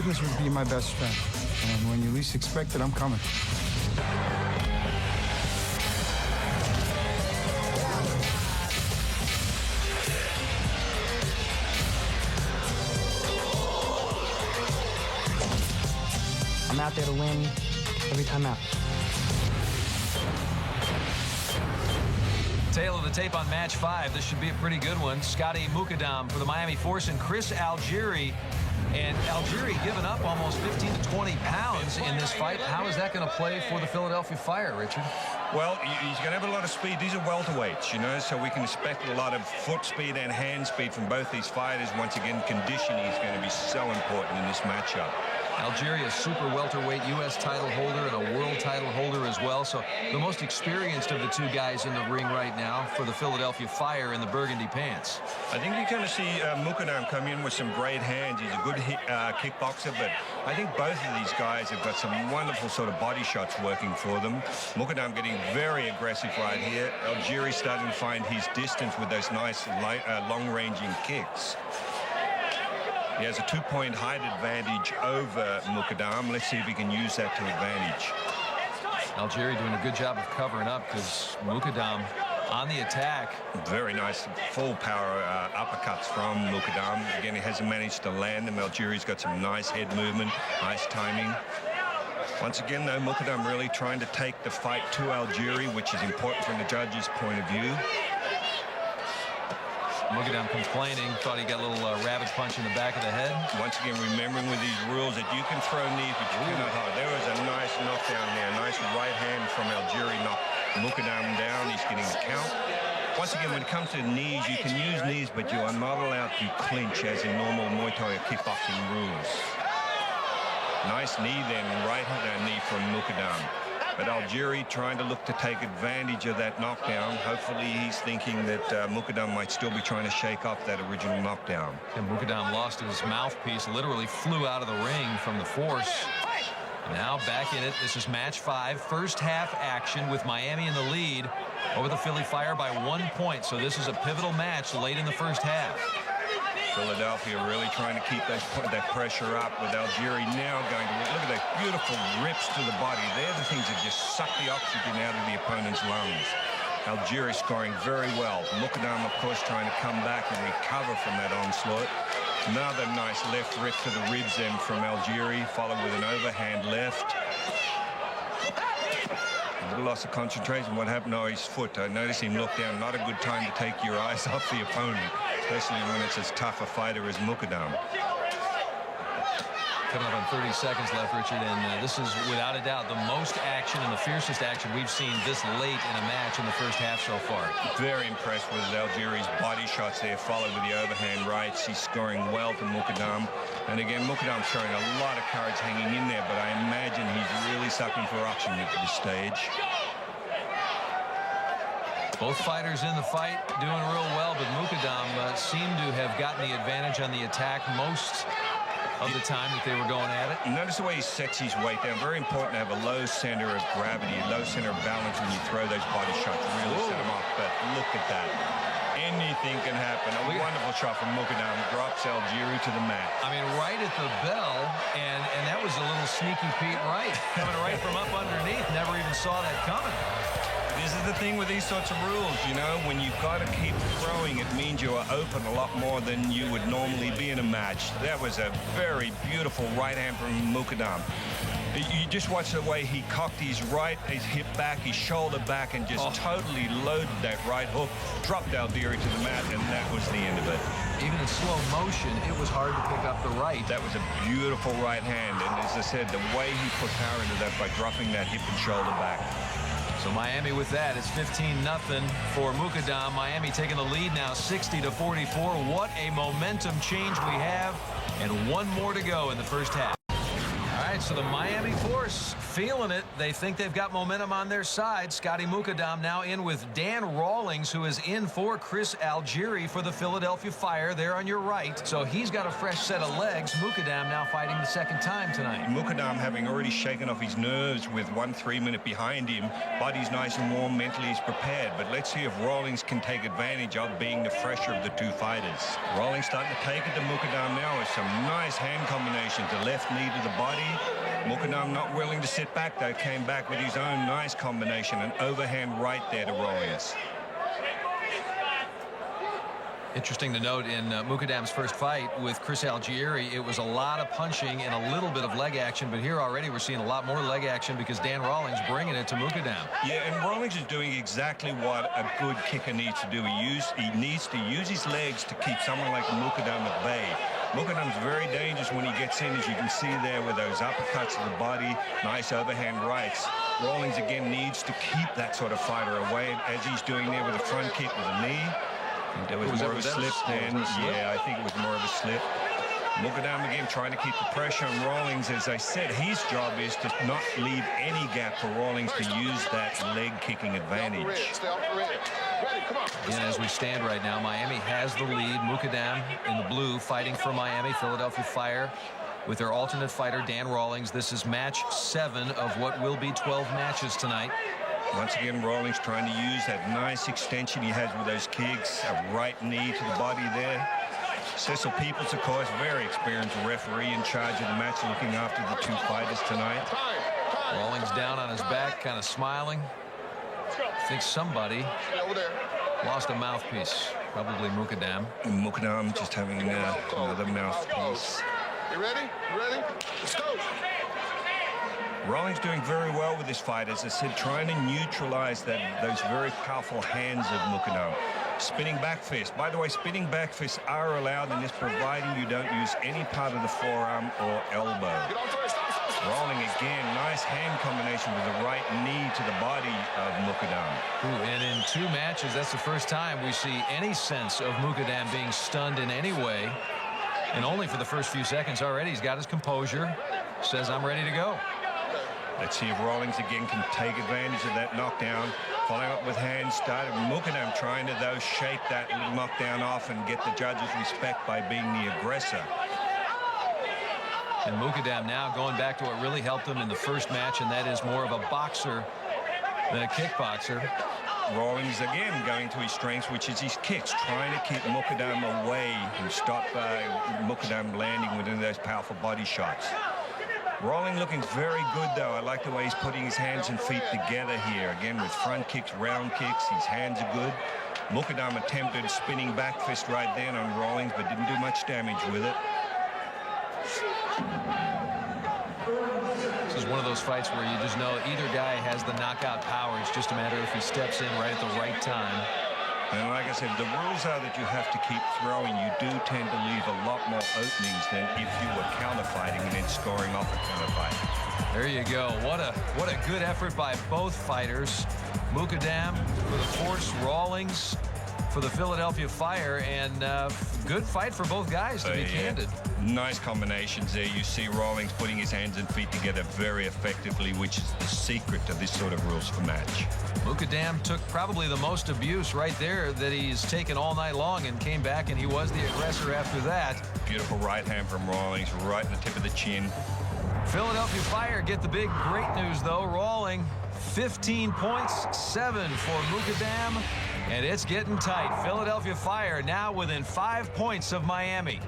fitness would be my best strength. And when you least expect it, I'm coming. I'm out there to win every time out. Tail of the tape on match 5. This should be a pretty good one. Scotty Mukaddam for the Miami Force and Chris Algieri. And Algieri giving up almost 15 to 20 pounds in this fight. How is that going to play for the Philadelphia Fire, Richard? Well, he's going to have a lot of speed. These are welterweights, you know, so we can expect a lot of foot speed and hand speed from both these fighters. Once again, conditioning is going to be so important in this matchup. Algieri, a super welterweight U.S. title holder and a world title holder as well. So the most experienced of the two guys in the ring right now for the Philadelphia Fire in the burgundy pants. I think you're going to see Mukaddam come in with some great hands. He's a good kickboxer, but I think both of these guys have got some wonderful sort of body shots working for them. Mukaddam getting very aggressive right here. Algieri starting to find his distance with those nice long-ranging kicks. He has a 2-point height advantage over Mukaddam. Let's see if he can use that to advantage. Algieri doing a good job of covering up because Mukaddam on the attack. Very nice full power uppercuts from Mukaddam. Again, he hasn't managed to land them. Algieri's got some nice head movement, nice timing. Once again, though, Mukaddam really trying to take the fight to Algieri, which is important from the judge's point of view. Mukaddam complaining, thought he got a little ravage punch in the back of the head. Once again, remembering with these rules that you can throw knees, but you cannot hold. There was a nice knockdown there. Nice right hand from Algieri knocked Mukaddam down. He's getting the count. Once again, when it comes to knees, you can use knees, but you are not allowed to clinch as in normal Muay Thai or kickboxing rules. Nice knee then, right knee from Mukaddam. But Algieri trying to look to take advantage of that knockdown. Hopefully he's thinking that Mukaddam might still be trying to shake off that original knockdown. And Mukaddam lost his mouthpiece, literally flew out of the ring from the force. Now back in it. This is match 5. First half action with Miami in the lead over the Philly Fire by 1 point. So this is a pivotal match late in the first half. Philadelphia really trying to keep that pressure up with Algieri now going to look at those beautiful rips to the body. They're the things that just suck the oxygen out of the opponent's lungs. Algieri scoring very well. Mukaddam, of course, trying to come back and recover from that onslaught. Another nice left rip to the ribs then from Algieri, followed with an overhand left. A little loss of concentration. What happened to his foot? I noticed him look down. Not a good time to take your eyes off the opponent, especially when it's as tough a fighter as Mukaddam. Coming up on 30 seconds left, Richard, and this is without a doubt the most action and the fiercest action we've seen this late in a match in the first half so far. Very impressed with Algieri's body shots there, followed with the overhand rights. He's scoring well to Mukaddam. And again, Mukaddam's showing a lot of courage hanging in there, but I imagine he's really sucking for oxygen at this stage. Both fighters in the fight doing real well, but Mukaddam seemed to have gotten the advantage on the attack most of the time that they were going at it. Notice the way he sets his weight down. Very important to have a low center of gravity, a low center of balance when you throw those body shots. Really set them off. But look at that. Anything can happen. A wonderful shot from Mukaddam. Drops Algieri to the mat. I mean, right at the bell, and that was a little sneaky Pete Wright coming right from up underneath. Never even saw that coming. This is the thing with these sorts of rules, you know, when you've got to keep throwing, it means you are open a lot more than you would normally be in a match. That was a very beautiful right hand from Mukaddam. You just watch the way he cocked his hip back, his shoulder back, and just totally loaded that right hook, dropped Algieri to the mat, and that was the end of it. Even in slow motion, it was hard to pick up the right. That was a beautiful right hand, and as I said, the way he put power into that by dropping that hip and shoulder back. So Miami with that, it's 15-0 for Mukaddam. Miami taking the lead now 60-44. What a momentum change we have, and one more to go in the first half. All right, so the Miami Force feeling it. They think they've got momentum on their side. Scotty Mukaddam now in with Dan Rawlings, who is in for Chris Algieri for the Philadelphia Fire there on your right. So he's got a fresh set of legs. Mukaddam now fighting the second time tonight. Mukaddam having already shaken off his nerves with 1 3-minute behind him. Body's nice and warm, mentally he's prepared. But let's see if Rawlings can take advantage of being the fresher of the two fighters. Rawlings starting to take it to Mukaddam now with some nice hand combinations. The left knee to the body. Mukaddam not willing to sit back though, came back with his own nice combination, an overhand right there to Rawlings. Interesting to note, in Mukaddam's first fight with Chris Algieri, it was a lot of punching and a little bit of leg action, but here already we're seeing a lot more leg action because Dan Rawlings bringing it to Mukaddam. Yeah, and Rawlings is doing exactly what a good kicker needs to do. He needs to use his legs to keep someone like Mukaddam at bay. Mukaddam's very dangerous when he gets in, as you can see there with those uppercuts to the body, nice overhand rights. Rawlings again needs to keep that sort of fighter away, as he's doing there with a front kick with a knee. There was more of a slip then. Yeah, I think it was more of a slip. Mukaddam again trying to keep the pressure on Rawlings. As I said, his job is to not leave any gap for Rawlings to use that leg kicking advantage. And as we stand right now, Miami has the lead. Mukaddam in the blue fighting for Miami. Philadelphia Fire with their alternate fighter, Dan Rawlings. This is match 7 of what will be 12 matches tonight. Once again, Rawlings trying to use that nice extension he has with those kicks. A right knee to the body there. Cecil Peoples, of course, very experienced referee in charge of the match, looking after the two fighters tonight. Rawlings down on his back, kind of smiling. I think somebody lost a mouthpiece. Probably Mukaddam. Mukaddam just having another mouthpiece. You ready? You ready? Let's go. Rawlings doing very well with this fight, as I said, trying to neutralize those very powerful hands of Mukaddam. Spinning back fist. By the way, spinning back fists are allowed in this, providing you don't use any part of the forearm or elbow. Rawlings again, nice hand combination with the right knee to the body of Mukaddam. And in 2 matches, that's the first time we see any sense of Mukaddam being stunned in any way. And only for the first few seconds already, he's got his composure, says, I'm ready to go. Let's see if Rawlings again can take advantage of that knockdown. Following up with hands started. Mukaddam trying to, though, shake that little knockdown off and get the judges' respect by being the aggressor. And Mukaddam now going back to what really helped him in the first match, and that is more of a boxer than a kickboxer. Rawlings again going to his strengths, which is his kicks, trying to keep Mukaddam away and stop Mukaddam landing within those powerful body shots. Rawlings looking very good, though. I like the way he's putting his hands and feet together here. Again, with front kicks, round kicks. His hands are good. Mukaddam attempted spinning back fist right then on Rawlings, but didn't do much damage with it. This is one of those fights where you just know either guy has the knockout power. It's just a matter if he steps in right at the right time. And like I said, the rules are that you have to keep throwing. You do tend to leave a lot more openings than if you were counter-fighting and then scoring off a counter-fight. There you go. What a good effort by both fighters. Mukaddam for the force, Rawlings for the Philadelphia Fire, and good fight for both guys, to be candid. Nice combinations there. You see Rawlings putting his hands and feet together very effectively, which is the secret to this sort of rules for match. Mukaddam took probably the most abuse right there that he's taken all night long, and came back, and he was the aggressor after that. Beautiful right hand from Rawlings, right in the tip of the chin. Philadelphia Fire get the big great news, though. Rawlings 15 points, 7 for Mukaddam, and it's getting tight. Philadelphia Fire now within 5 points of Miami.